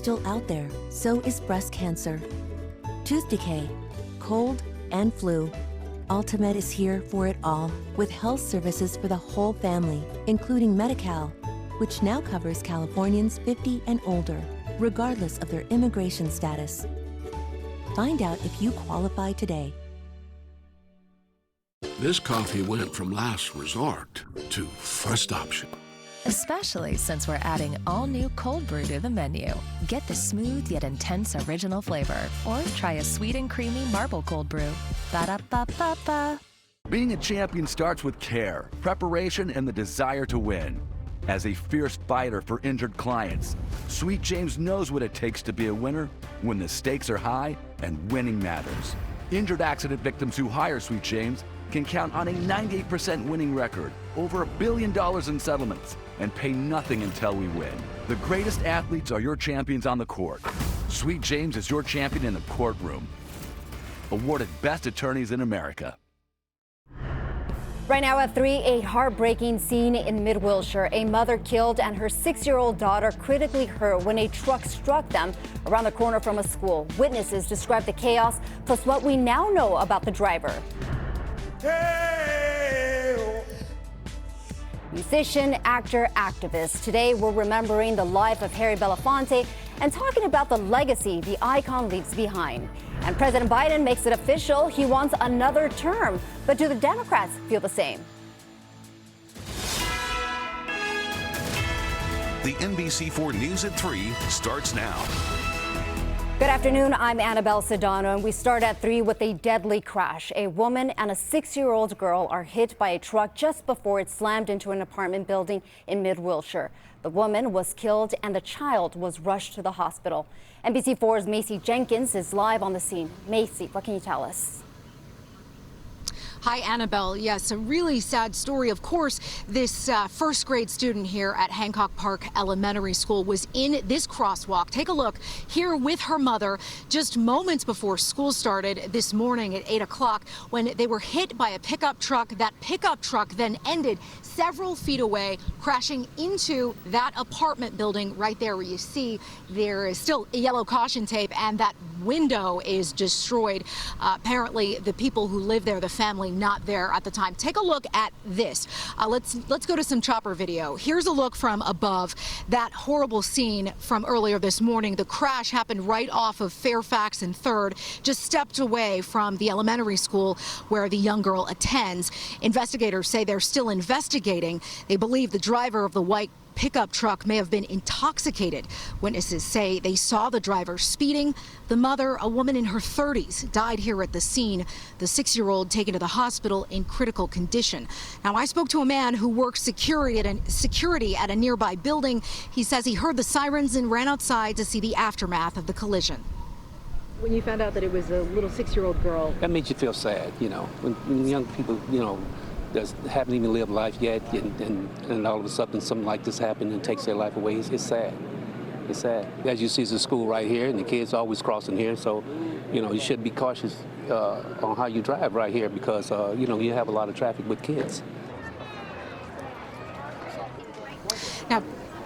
Still out there, so is breast cancer, tooth decay, cold, and flu. Ultimate is here for it all, with health services for the whole family, including Medi-Cal, which now covers Californians 50 and older, regardless of their immigration status. Find out if you qualify today. This coffee went from last resort to first option. Especially since we're adding all-new cold brew to the menu. Get the smooth yet intense original flavor, or try a sweet and creamy marble cold brew. Ba-da-ba-ba-ba. Being a champion starts with care, preparation, and the desire to win. As a fierce fighter for injured clients, Sweet James knows what it takes to be a winner when the stakes are high and winning matters. Injured accident victims who hire Sweet James can count on a 98% winning record, over $1 billion in settlements, and pay nothing until we win. The greatest athletes are your champions on the court. Sweet James is your champion in the courtroom. Awarded Best Attorneys in America. Right now at 3, a heartbreaking scene in Mid-Wilshire. A mother killed and her 6-year-old daughter critically hurt when a truck struck them around the corner from a school. Witnesses describe the chaos, plus what we now know about the driver. Hey! Musician, actor, activist. Today we're remembering the life of Harry Belafonte and talking about the legacy the icon leaves behind. And President Biden makes it official. He wants another term. But do the Democrats feel the same? The NBC4 News at 3 starts now. Good afternoon, I'm Annabelle Sedano, and we start at 3 with a deadly crash. A woman and a 6-year-old girl are hit by a truck just before it slammed into an apartment building in Mid-Wilshire. The woman was killed and the child was rushed to the hospital. NBC4's Macy Jenkins is live on the scene. Macy, what can you tell us? Hi, Annabelle. Yes, a really sad story. Of course, this first grade student here at Hancock Park Elementary School was in this crosswalk. Take a look here with her mother just moments before school started this morning at 8 o'clock when they were hit by a pickup truck. That pickup truck then ended several feet away, crashing into that apartment building right there where you see there is still yellow caution tape and that window is destroyed. Apparently, the people who live there, the family, not there at the time. Take a look at this. Let's go to some chopper video. Here's a look from above. That horrible scene from earlier this morning. The crash happened right off of Fairfax and 3rd, just stepped away from the elementary school where the young girl attends. Investigators say they're still investigating. They believe the driver of the white pickup truck may have been intoxicated. Witnesses say they saw the driver speeding. The mother, a woman in her 30s, died here at the scene. The 6-year-old taken to the hospital in critical condition. Now, I spoke to a man who works security at a nearby building. He says he heard the sirens and ran outside to see the aftermath of the collision. When you found out that it was a little 6-year-old girl, that made you feel sad, you know, when young people, you know, that haven't even lived life yet, and all of a sudden something like this happened and takes their life away. It's sad. It's sad. As you see, it's a school right here, and the kids always crossing here, so, you know, you should be cautious on how you drive right here because, you know, you have a lot of traffic with kids.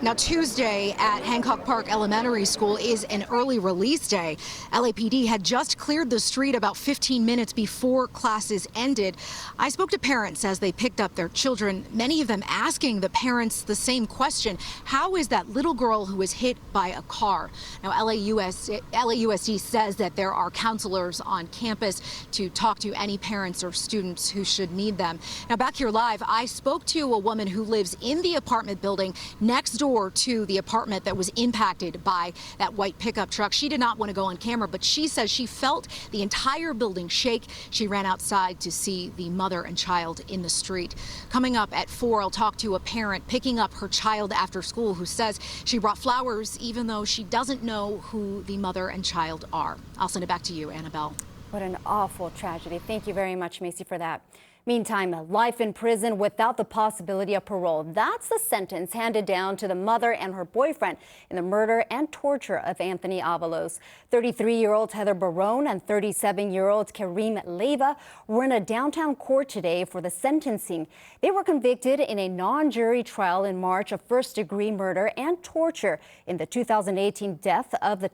Now, Tuesday at Hancock Park Elementary School is an early release day. LAPD had just cleared the street about 15 minutes before classes ended. I spoke to parents as they picked up their children, many of them asking the parents the same question: how is that little girl who was hit by a car? Now, LAUSD says that there are counselors on campus to talk to any parents or students who should need them. Now, back here live, I spoke to a woman who lives in the apartment building next door to the apartment that was impacted by that white pickup truck. She did not want to go on camera, but she says she felt the entire building shake. She ran outside to see the mother and child in the street. Coming up at 4, I'll talk to a parent picking up her child after school who says she brought flowers even though she doesn't know who the mother and child are. I'll send it back to you, Annabelle. What an awful tragedy. Thank you very much, Macy, for that. Meantime, life in prison without the possibility of parole. That's the sentence handed down to the mother and her boyfriend in the murder and torture of Anthony Avalos. 33-year-old Heather Barone and 37-year-old Kareem Leiva were in a downtown court today for the sentencing. They were convicted in a non-jury trial in March of first-degree murder and torture in the 2018 death of the